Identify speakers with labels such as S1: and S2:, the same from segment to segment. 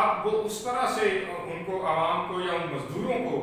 S1: اب وہ اس طرح سے ان کو عوام کو یا ان مزدوروں کو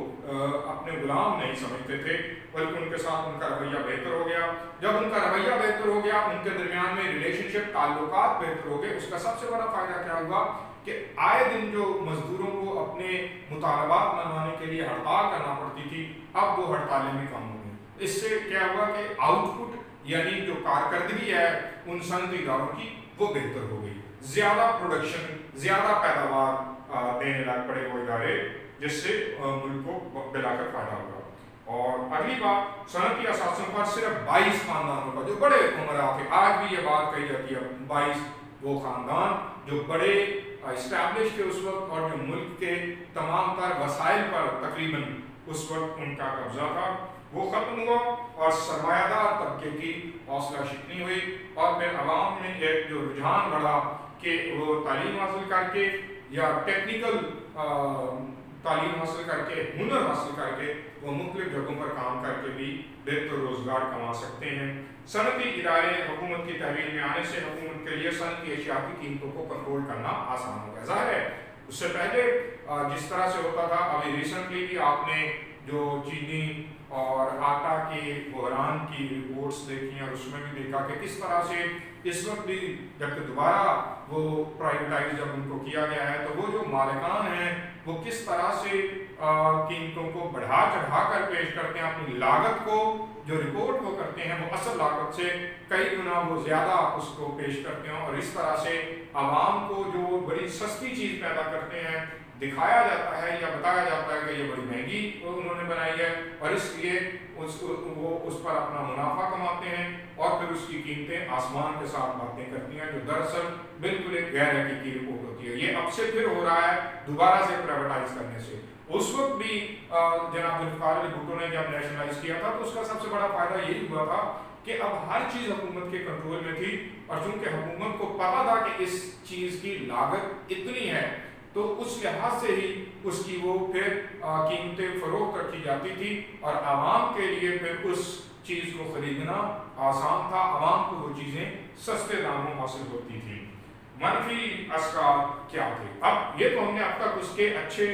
S1: اپنے غلام نہیں سمجھتے تھے، بلکہ ان کے ساتھ ان کا رویہ بہتر ہو گیا۔ جب ان کا رویہ بہتر ہو گیا، ان کے درمیان میں ریلیشن شپ، تعلقات بہتر ہو گئے، اس کا سب سے بڑا فائدہ کیا ہوا کہ آئے دن جو مزدوروں کو اپنے مطالبات منوانے کے لیے ہڑتال کرنا پڑتی تھی، اب وہ ہڑتالیں بھی کم ہو گئی۔ اس سے کیا ہوا کہ آؤٹ پٹ یعنی جو کارکردگی ہے ان صنعتی اداروں کی وہ بہتر ہو گئی، زیادہ پروڈکشن، زیادہ پیداوار دینے لگ پڑے وہ ادارے، جس سے ملک کو بلا کر فائدہ ہوگا۔ اور اگلی بات، صنعتی اثاثوں پر صرف 22 خاندانوں کا جو بڑے عمرا تھے، آج بھی یہ بات کہی جاتی ہے 22 وہ خاندان جو بڑے اسٹیبلش تھے اس وقت، اور جو ملک کے تمام تر وسائل پر تقریباً اس وقت ان کا قبضہ تھا، وہ ختم ہوا اور سرمایہ دار طبقے کی حوصلہ شکنی ہوئی، اور پھر عوام میں ایک جو رجحان بڑھا کہ وہ تعلیم حاصل کر کے یا ٹیکنیکل تعلیم حاصل کر کے، ہنر حاصل کر کے وہ مختلف جگہوں پر کام کر کے بھی بہتر روزگار کما سکتے ہیں۔ صنعتی ادارے حکومت کی تحویل میں آنے سے حکومت کے لیے صنعتی اشیاء کی قیمتوں کو کنٹرول کرنا آسان ہو گیا۔ ظاہر ہے اس سے پہلے جس طرح سے ہوتا تھا، ابھی ریسنٹلی بھی آپ نے جو چینی اور آٹا کے بحران کی رپورٹس دیکھی ہیں، اور اس میں بھی دیکھا کہ کس طرح سے اس وقت بھی جبکہ دوبارہ وہ پرائیویٹائز جب ان کو کیا گیا ہے، تو وہ جو مالکان ہیں وہ کس طرح سے قیمتوں کو بڑھا چڑھا کر پیش کرتے ہیں، اپنی لاگت کو جو رپورٹ وہ کرتے ہیں وہ اصل لاگت سے کئی گنا وہ زیادہ اس کو پیش کرتے ہیں، اور اس طرح سے عوام کو جو بڑی سستی چیز پیدا کرتے ہیں دکھایا جاتا ہے یا بتایا جاتا ہے کہ یہ بڑی مہنگی انہوں نے بنائی ہے، اور اس لیے وہ اس پر اپنا منافع کماتے ہیں، اور پھر اس کی قیمتیں آسمان کے ساتھ باتیں کرتی ہیں، جو دراصل بالکل ایک غیر حقیقی رپورٹ ہوتی ہے۔ یہ اب سے پھر ہو رہا ہے دوبارہ سے پرائیویٹائز کرنے سے۔ اس وقت بھی جناب ذوالفقار علی بھٹو نے جب نیشنلائز کیا تھا تو اس کا سب سے بڑا فائدہ یہی ہوا تھا کہ اب ہر چیز حکومت کے کنٹرول میں تھی، اور چونکہ حکومت کو پتا تھا کہ اس چیز کی لاگت اتنی ہے، تو اس لحاظ سے ہی اس کی وہ پھر قیمتیں فروخت رکھی جاتی تھی، اور عوام کے لیے پھر اس چیز کو خریدنا آسان تھا، عوام کو وہ چیزیں سستے داموں حاصل ہوتی تھی۔ منفی اثرات کیا تھے؟ اب یہ تو ہم نے اب تک اس کے اچھے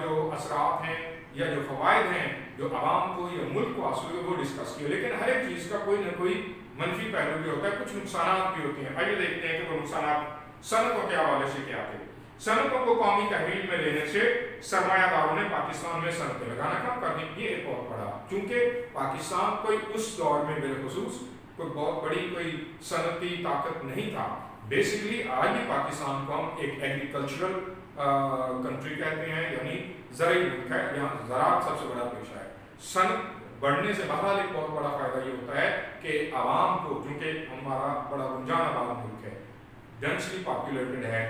S1: جو اثرات ہیں یا جو فوائد ہیں جو عوام کو یا ملک کو حاصل ہوئے وہ ڈسکس کیے، لیکن ہر ایک چیز کا کوئی نہ کوئی منفی پہلو بھی ہوتا ہے، کچھ نقصانات بھی ہوتے ہیں۔ آئیے دیکھتے ہیں کہ وہ نقصانات صنعتوں کے حوالے سے کیا تھے۔ صنعتوں کو قومی تحویل میں لینے سے سرمایہ داروں نے پاکستان میں صنعتیں لگانا کم کر دی۔ یہ ایک بہت بڑا، چونکہ پاکستان کوئی اس دور میں بالخصوص کوئی بہت بڑی کوئی صنعتی طاقت نہیں تھا۔ بیسیکلی آج بھی پاکستان کو ہم ایک ایگریکلچرل کنٹری کہتے ہیں، یعنی زرعی ملک ہے، یہاں زراعت سب سے بڑا پیشہ ہے۔ صنعت بڑھنے سے بہرحال ایک بہت بڑا فائدہ یہ ہوتا ہے کہ عوام کو، چونکہ ہمارا بڑا رجحان آباد ملک ہے، ڈینسلی پاپولیٹڈ ہے،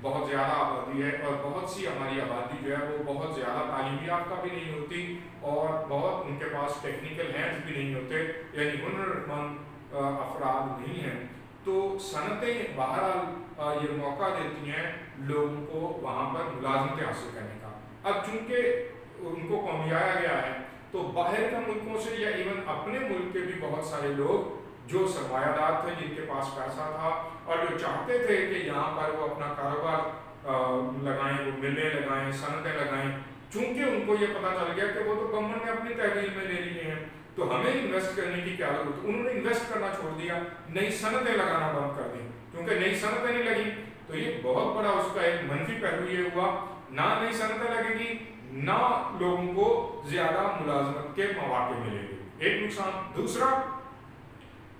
S1: بہت زیادہ آبادی ہے، اور بہت سی ہماری آبادی جو ہے وہ بہت زیادہ تعلیمی یافتہ بھی نہیں ہوتی، اور بہت ان کے پاس ٹیکنیکل ہینڈز بھی نہیں ہوتے، یعنی ہنر مند افراد نہیں ہیں۔ تو صنعتیں بہرحال یہ موقع دیتی ہیں لوگوں کو وہاں پر ملازمتیں حاصل کرنے کا۔ اب چونکہ ان کو قومیایا گیا ہے تو باہر کے ملکوں سے یا ایون اپنے ملک کے بھی بہت سارے لوگ جو سرمایہ دار تھے، جن کے پاس پیسہ تھا اور جو چاہتے تھے کہ یہاں پر وہ اپنا کاروبار لگائیں، وہ ملیں لگائیں، صنعتیں لگائیں، چونکہ ان کو یہ پتہ چل گیا کہ وہ تو گورنمنٹ نے اپنی تحویل میں لے لیے ہیں تو ہمیں انویسٹ کرنے کی کیا ضرورت ہے۔ انہوں نے انویسٹ کرنا چھوڑ دیا، نئی صنعتیں لگانا بند کر دی، کیونکہ نئی صنعتیں نہیں لگی تو یہ بہت بڑا اس کا ایک منفی پہلو یہ ہوا، نہ نئی صنعتیں لگیں گی، نہ لوگوں کو زیادہ ملازمت کے مواقع ملیں گے، ایک نقصان۔ دوسرا،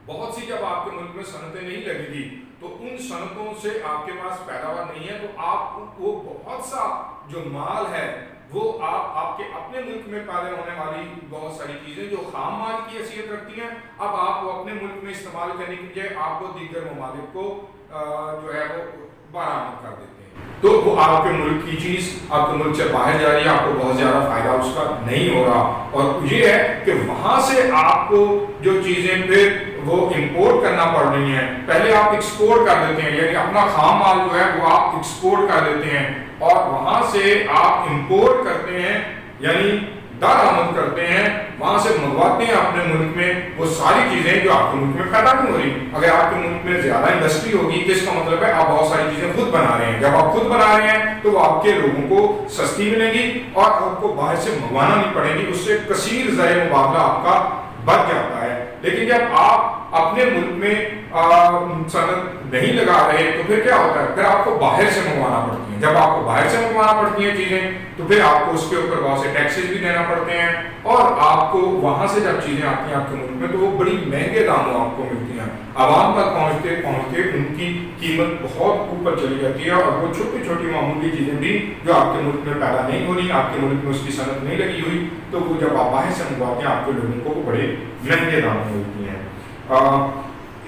S1: بہت سی جب آپ کے ملک میں صنعتیں نہیں لگے گی تو ان صنعتوں سے آپ کے پاس پیداوار نہیں ہے، تو آپ وہ بہت سا جو مال ہے وہ آپ کے اپنے ملک میں پیدا ہونے والی بہت ساری چیزیں جو خام مال کی حیثیت رکھتی ہیں، اب آپ کو اپنے ملک میں استعمال کرنے کی بجائے آپ کو دیگر ممالک کو جو ہے وہ برآمد کر دیتے ہیں، تو وہ آپ کے ملک کی چیز آپ کے ملک سے باہر جا رہی ہے، آپ کو بہت زیادہ فائدہ اس کا نہیں ہو رہا، اور یہ ہے کہ وہاں سے آپ کو جو چیزیں پھر وہ امپورٹ کرنا پڑ رہی ہیں، پہلے آپ ایکسپورٹ کر دیتے ہیں، یعنی اپنا خام مال جو ہے وہ آپ ایکسپورٹ کر دیتے ہیں، اور وہاں سے آپ امپورٹ کرتے ہیں، یعنی درآمد کرتے ہیں، وہاں سے منگواتے ہیں اپنے ملک میں وہ ساری چیزیں جو آپ کے ملک میں پیدا نہیں ہو رہی۔ اگر آپ کے ملک میں زیادہ انڈسٹری ہوگی تو اس کا مطلب ہے آپ بہت ساری چیزیں خود بنا رہے ہیں۔ جب آپ خود بنا رہے ہیں تو وہ آپ کے لوگوں کو سستی ملیں گی اور آپ کو باہر سے منگوانا نہیں پڑے گی، اس سے کثیر ذرائع مبادلہ آپ کا بچ جاتا ہے۔ لیکن جب آپ اپنے ملک میں صنعت نہیں لگا رہے تو پھر کیا ہوتا ہے؟ پھر آپ کو باہر سے منگوانا پڑتی ہیں۔ جب آپ کو باہر سے منگوانا پڑتی ہیں چیزیں تو پھر آپ کو اس کے اوپر بہت سے ٹیکسز بھی دینا پڑتے ہیں، اور آپ کو وہاں سے جب چیزیں آتی ہیں آپ کے ملک میں تو وہ بڑی مہنگے داموں آپ کو ملتی ہیں۔ عوام تک پہنچتے پہنچتے ان کی قیمت بہت اوپر چلی جاتی ہے، اور وہ چھوٹی چھوٹی معمولی چیزیں بھی جو آپ کے ملک میں پیدا نہیں ہو رہی، آپ کے ملک میں اس کی صنعت نہیں لگی ہوئی، تو وہ جب آپ باہر سے منگواتے ہیں آپ کے لوگوں کو وہ بڑے مہنگے داموں ملتی ہیں۔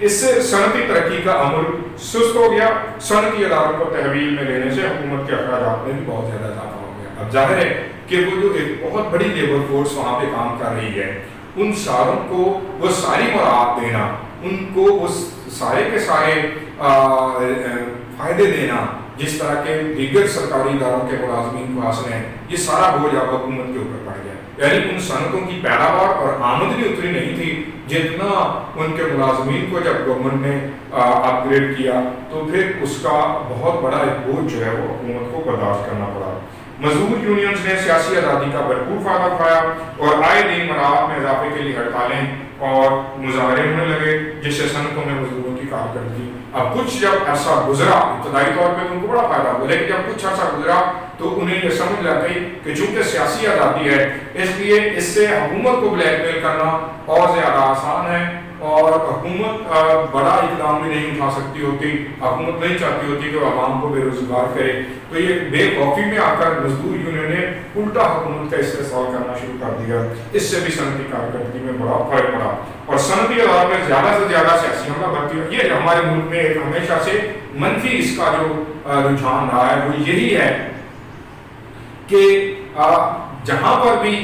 S1: اس سے صنعتی ترقی کا عمل سست ہو گیا۔ صنعتی اداروں کو تحویل میں لینے سے حکومت کے اخراجات میں بھی بہت زیادہ اضافہ ہو گیا۔ اب ظاہر ہے کہ وہ جو ایک بہت بڑی لیبر فورس وہاں پہ کام کر رہی ہے، ان ساروں کو وہ ساری مراعات دینا، ان کو وہ سارے کے سارے فائدے دینا جس طرح کے دیگر سرکاری اداروں کے ملازمین کو حاصل ہیں، یہ سارا بوجھ اب حکومت کے اوپر پڑ گیا۔ یعنی ان صنعتوں کی پیداوار اور آمدنی اتنی نہیں تھی جتنا ان کے ملازمین کو جب گورنمنٹ نے اپ گریڈ کیا تو پھر اس کا بہت بڑا ایک بوجھ جو ہے وہ حکومت کو برداشت کرنا پڑا۔ مزدور یونینز نے سیاسی آزادی کا بھرپور فائدہ اٹھایا اور آئے دن مراعات میں اضافے کے لیے ہڑتالیں اور مظاہرے ہونے لگے، جس سے صنعتوں میں مزدوروں کی کارکردگی اب کچھ جب عرصہ گزرا، ابتدائی طور پہ ان کو بڑا فائدہ ہوا، لیکن جب کچھ عرصہ گزرا تو انہیں یہ سمجھ لگ گئی کہ چونکہ سیاسی آزادی ہے اس لیے اس سے حکومت کو بلیک میل کرنا اور زیادہ آسان ہے، اور حکومت بڑا اقدام بھی نہیں اٹھا سکتی ہوتی، حکومت نہیں چاہتی ہوتی کہ وہ عوام کو بے روزگار کرے، تو یہ بے خوفی میں آ کر مزدور یونین نے الٹا حکومت کا استحصال کرنا شروع کر دیا۔ اس سے بھی صنعتی کارکردگی میں بڑا فرق پڑا، اور صنعتی اداروں میں زیادہ سے زیادہ سیاسی حملہ بھرتی ہوئی۔ یہ ہمارے ملک میں ایک ہمیشہ سے منفی اس کا جو رجحان رہا ہے وہ یہی ہے کہ جہاں پر بھی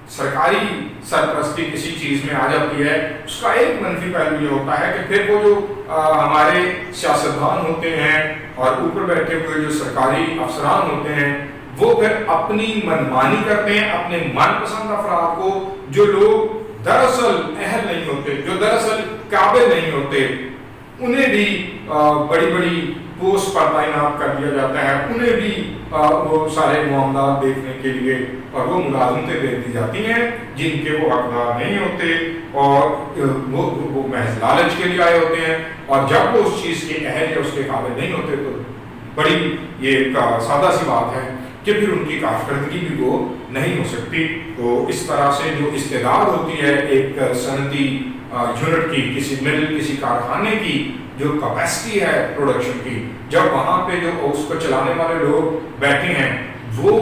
S1: سرکاری سرپرستی کسی چیز میں آ جاتی ہے اس کا ایک منفی پہلو یہ ہوتا ہے کہ پھر وہ جو ہمارے سیاستدان ہوتے ہیں اور اوپر بیٹھے ہوئے جو سرکاری افسران ہوتے ہیں وہ پھر اپنی منمانی کرتے ہیں اپنے من پسند افراد کو، جو لوگ دراصل اہل نہیں ہوتے، جو دراصل قابل نہیں ہوتے، انہیں بھی بڑی بڑی پوسٹ پر تعینات کر دیا جاتا ہے، انہیں بھی وہ سارے معاملات دیکھنے کے لیے اور وہ ملازمتیں دے دی جاتی ہیں جن کے وہ حقدار نہیں ہوتے، اور وہ محض لالچ کے لیے آئے ہوتے ہیں، اور جب وہ اس چیز کے اہل یا اس کے قابل نہیں ہوتے تو بڑی یہ سادہ سی بات ہے کہ پھر ان کی کارکردگی بھی وہ نہیں ہو سکتی۔ تو اس طرح سے جو استعداد ہوتی ہے ایک صنعتی یونٹ کی، کسی مل، کسی کارخانے کی جو کیپیسٹی ہے پروڈکشن کی، جب وہاں پہ جو اس کو چلانے والے لوگ بیٹھے ہیں وہ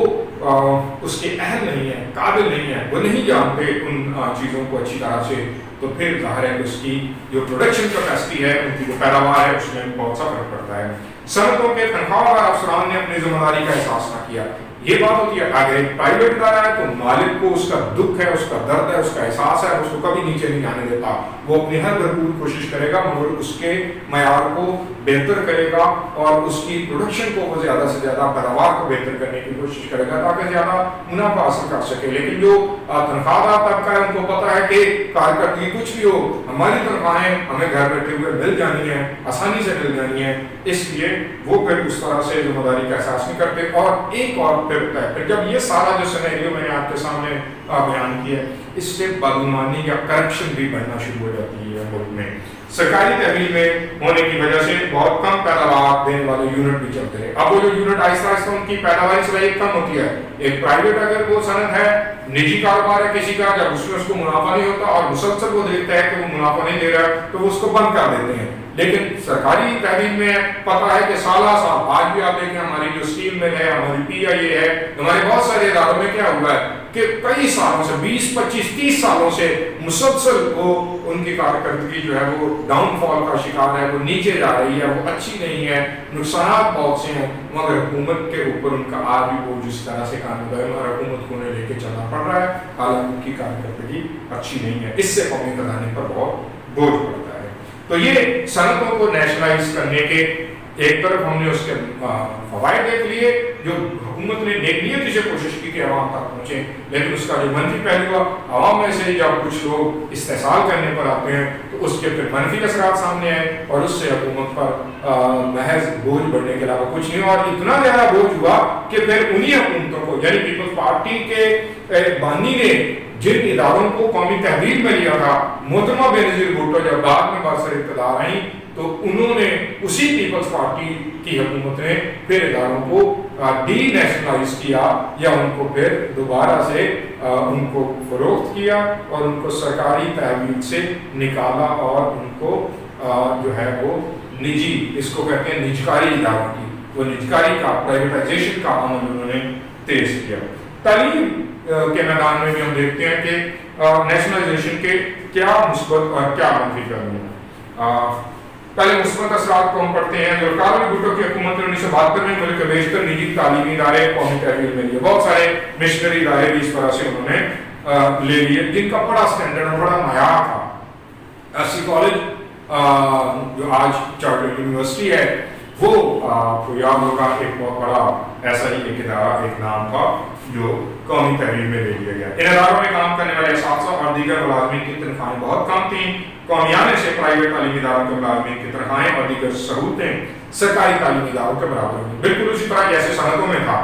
S1: اس کے اہل نہیں ہیں، قابل نہیں ہیں، وہ نہیں جانتے ان چیزوں کو اچھی طرح سے، تو پھر ظاہر ہے کہ اس کی جو پروڈکشن کیپیسٹی ہے، ان کی جو پیداوار ہے اس میں بہت سا فرق پڑتا ہے۔ صنعتوں کے تنخواہ دار افسران نے اپنی ذمہ داری کا احساس نہ کیا۔ یہ بات ہوتی ہے اگر ایک پرائیویٹ ادارہ ہے تو مالک کو اس کا دکھ ہے، اس کا درد ہے، اس کا احساس ہے، اس کو کبھی نیچے نہیں جانے دیتا، وہ اپنی ہر بھرپور کوشش کرے گا مگر اس کے معیار کو بہتر کرے گا اور اس کی پروڈکشن کو وہ زیادہ سے زیادہ پیداوار کو بہتر کرنے کی کوشش کرے گا تاکہ زیادہ منافع حاصل کر سکے۔ لیکن جو تنخواہ دار طبقہ ہے ان کو پتا ہے کہ کارکردگی کچھ بھی ہو ہماری تنخواہیں ہمیں گھر بیٹھے ہوئے مل جانی ہیں، آسانی سے مل جانی ہیں، اس لیے وہ پھر اس طرح سے ذمہ داری کا احساس نہیں کرتے۔ اور ایک اور پھر جب یہ سارا جو سینیریو میں نے آپ کے سامنے بیان کیا ہے اس سے بدعنوانی یا کرپشن بھی بڑھنا شروع ہو جاتی ہے ملک میں۔ سرکاری تحویل میں ہونے کی وجہ سے بہت کم پیداوار دینے والے یونٹ بھی چلتے رہے۔ اب وہ جو یونٹ آہستہ آہستہ ان کی پیداواری صلاحیت کم ہوتی ہے۔ ایک پرائیویٹ اگر وہ صنعت ہے، نجی کاروبار ہے کسی کا، جب اس میں اس کو منافع نہیں ہوتا اور مسلسل وہ دیکھتا ہے کہ وہ منافع نہیں دے رہا تو وہ اس کو بند کر دیتے ہیں۔ لیکن سرکاری تحویل میں پتا ہے کہ سالہ سال آج بھی آپ دیکھیں ہماری جو اسٹیل مل ہے، ہماری پی آئی اے ہے، ہمارے بہت سارے اداروں میں کیا ہوا ہے کہ کئی سالوں سے 20 25 30 سالوں سے مسلسل وہ ان کی کارکردگی جو ہے وہ ڈاؤن فال کا شکار ہے، وہ نیچے جا رہی ہے، وہ اچھی نہیں ہے، نقصانات بہت سے ہیں، مگر حکومت کے اوپر ان کا آج بھی بوجھ اس طرح سے قائم ہے اور حکومت کو انہیں لے کے چلنا پڑ رہا ہے، حالانکہ ان کی کارکردگی اچھی نہیں ہے۔ اس سے قومی خزانے پر بہت بوجھ پڑتا ہے۔ تو یہ صنعتوں کو نیشنلائز کرنے کے ایک طرف ہم نے اس کے فوائد دیکھ لیے جو حکومت نے نیک نیتی سے کوشش کی کہ عوام تک پہنچے، لیکن اس کا جو منفی پہلو عوام میں سے جب کچھ لوگ استحصال کرنے پر آتے ہیں تو اس کے پھر منفی اثرات سامنے آئے اور اس سے حکومت پر محض بوجھ بڑھنے کے علاوہ کچھ نہیں ہوا۔ اور اتنا زیادہ بوجھ ہوا کہ پھر انہی حکومتوں کو یعنی پیپلز پارٹی کے بانی نے جن اداروں کو قومی تحویل میں لیا تھا، محترمہ بینظیر بھٹو جب بعد میں برسر اقتدار آئیں تو انہوں نے اسی پیپلز پارٹی کی حکومت نے پھر اداروں کو ڈی نیشنلائز کیا یا ان کو پھر دوبارہ سے ان کو فروخت کیا اور ان کو سرکاری تحویل سے نکالا اور ان کو جو ہے وہ نجی، اس کو کہتے ہیں نجکاری اداروں کی، وہ نجکاری کا پرائیویٹائزیشن کا عمل انہوں نے تیز کیا۔ تعلیم کے میدان میں بھی ہم دیکھتے ہیں کہ نیشنلائزیشن کے کیا مثبت اور کیا منفی پہلو ہیں۔ پہلے مثبت اثرات کو ہم پڑھتے ہیں۔ ذوالفقار علی بھٹو کی حکومت نے 1972 میں ملک کے بیشتر نجی تعلیمی ادارے قومی تحویل میں لیے، بہت سارے مشنری ادارے بھی اس طرح سے انہوں نے لے لیے جن کا بڑا اسٹینڈرڈ اور بڑا معیار تھا۔ ایسی کالج جو آج چارٹرڈ یونیورسٹی ہے وہ آپ کو یاد ہوگا ایک بہت بڑا ایسا ہی ایک ادارہ، ایک نام تھا جو قومی تحویل میں لے لیا گیا۔ ان اداروں میں کام کرنے والے اساتذہ اور دیگر ملازمین کی تنخواہیں بہت کم تھیں۔ قومیانے سے پرائیویٹ تعلیمی اداروں کے ملازمین کی تنخواہیں اور دیگر سہولتیں سرکاری تعلیمی اداروں کے برابر ہوئی، بالکل اسی طرح جیسے صنعتوں میں تھا،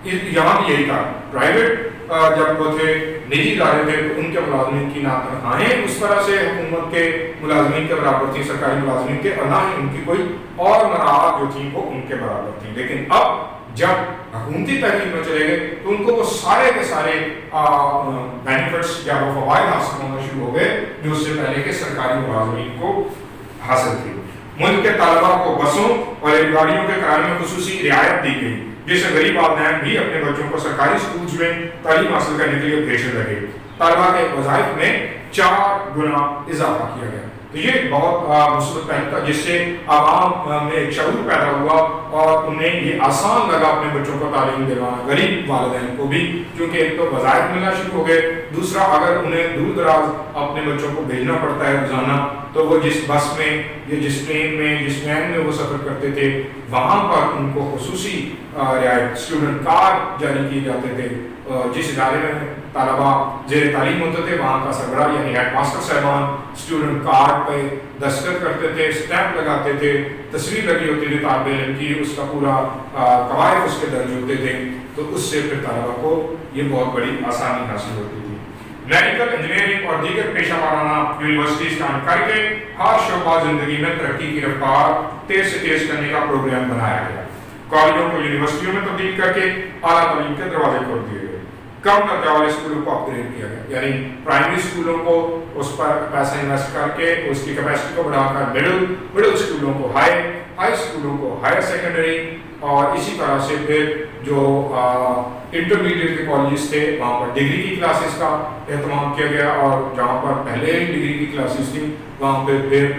S1: یہاں بھی یہی تھا۔ پرائیویٹ جب وہ تھے، نجی ادارے تھے تو ان کے ملازمین کی نہ تنخواہیں اس طرح سے حکومت کے ملازمین کے برابر تھیں، سرکاری ملازمین کے، اور نہ ہی ان کی کوئی اور مراعات جو تھیں وہ ان کے برابر تھیں۔ لیکن اب جب حکومتی تحویل میں چلے گئے تو ان کو وہ سارے کے سارے بینیفٹس یا وہ فوائد حاصل ہونا شروع ہو گئے جو اس سے پہلے کے سرکاری ملازمین کو حاصل تھے۔ ملک کے طلباء کو بسوں اور ریل گاڑیوں کے کرائے میں خصوصی رعایت دی گئی جس سے غریب والدین بھی اپنے بچوں کو سرکاری اسکولز میں تعلیم حاصل کرنے کے لیے بھیجنے لگے۔ طلباء کے وظائف میں 4 گنا اضافہ کیا گیا۔ تو یہ بہت مثبت پہلو تھا جس سے عوام میں ایک شعور پیدا ہوا اور انہیں یہ آسان لگا اپنے بچوں کو تعلیم دلوانا، غریب والدین کو بھی، کیونکہ ایک تو وظائف ملنا شروع ہو گئے، دوسرا اگر انہیں دور دراز اپنے بچوں کو بھیجنا پڑتا ہے روزانہ تو وہ جس بس میں یا جس ٹرین میں جس وین میں وہ سفر کرتے تھے وہاں پر ان کو خصوصی رعایت اسٹوڈنٹ کارڈ جاری کیے جاتے تھے۔ جس ادارے میں طلباء زیر تعلیم ہوتے تھے وہاں کا سربراہ یعنی ہیڈ ماسٹر صاحبان اسٹوڈنٹ کارڈ پہ دستخط کرتے تھے، اسٹیمپ لگاتے تھے، تصویر لگی ہوتی تھی طالب علم کی، اس کا پورا قواعد اس کے درج ہوتے تھے، تو اس سے پھر طلباء کو یہ بہت بڑی آسانی حاصل ہوتی تھی۔ میڈیکل انجینئرنگ اور دیگر پیشہ ورانہ یونیورسٹیز قائم کر کے ہر شعبہ زندگی میں ترقی کی رفتار تیز سے تیز کرنے کا پروگرام بنایا گیا۔ کالجوں کو یونیورسٹیوں میں تبدیل کر کے اعلیٰ تعلیم کے دروازے کھول دیے گئے۔ کم درجہ والے اسکولوں کو اپ گریڈ کیا گیا، یعنی پرائمری اسکولوں کو اس پر پیسہ انویسٹ کر کے اس کی کیپیسٹی کو بڑھا کر مڈل اسکولوں کو ہائی اسکولوں کو ہائر سیکنڈری، اور اسی طرح سے پھر جو انٹرمیڈیٹ کے کالجز تھے وہاں پر ڈگری کی کلاسز کا اہتمام کیا گیا، اور جہاں پر پہلے ہی ڈگری کی کلاسز تھیں وہاں پہ پھر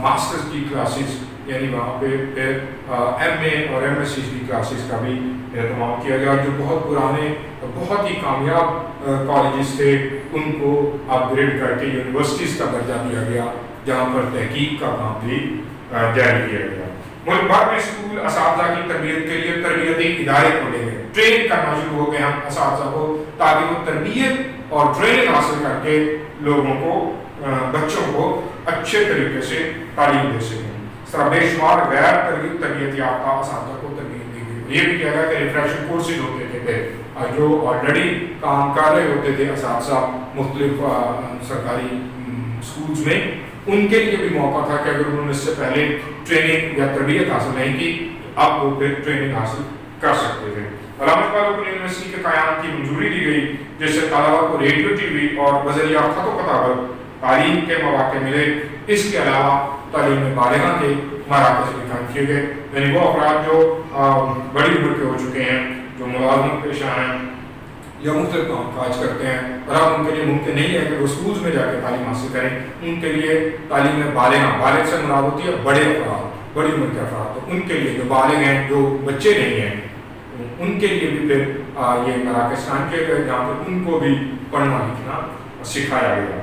S1: ماسٹرز کی کلاسز یعنی وہاں پہ پھر ایم اے اور ایم ایس سی کی کلاسز کا بھی اہتمام کیا گیا۔ جو بہت پرانے بہت ہی کامیاب کالجز تھے ان کو اپ گریڈ کر کے یونیورسٹیز کا درجہ دیا گیا جہاں پر تحقیق کا کام بھی جاری کیا گیا۔ ملک بھر میں اسکول اساتذہ کی تربیت کے لیے تربیتی ادارے کھولے گئے، ٹرین کرنا شروع ہو گئے ہم اساتذہ کو تاکہ وہ تربیت اور ٹریننگ حاصل کر کے لوگوں کو بچوں کو اچھے طریقے سے تعلیم دے سکیں۔ اس طرح بے شمار غیر تربیت یافتہ اساتذہ کو تربیت دی گئی۔ یہ بھی کہا گیا کہ ریفریشر کورسز ہوتے تھے جو آلریڈی کام کر رہے ہوتے تھے اساتذہ مختلف سرکاری اسکولز میں، ان کے لیے بھی موقع تھا کہ اگر انہوں نے اس سے پہلے ٹریننگ یا تربیت حاصل نہیں کی اب وہ پھر ٹریننگ حاصل کر سکتے تھے۔ علامہ اقبال اوپن یونیورسٹی کے قیام کی منظوری دی گئی جس سے طلباء کو ریڈیو ٹی وی اور بذریعہ خط و کتابت تعلیم کے مواقع ملے۔ اس کے علاوہ تعلیم بالغاں کے مراکز بھی قائم کیے گئے، یعنی وہ افراد جو بڑی عمر کے ہو چکے ہیں، جو ملازمت پیشہ ہیں یا مختلف کام کاج کرتے ہیں اور اب ان کے لیے ممکن نہیں ہے کہ وہ اسکولز میں جا کے تعلیم حاصل کریں، ان کے لیے تعلیم بالغ سے مراد ہوتی ہے بڑے افراد، بڑی عمر کے افراد، تو ان کے لیے جو بالغ ہیں جو بچے نہیں ہیں ان کے لیے بھی پھر یہ مراکز قائم کیے گئے جہاں پہ ان کو بھی پڑھنا لکھنا سکھایا گیا۔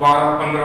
S1: 12, 15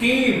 S1: 3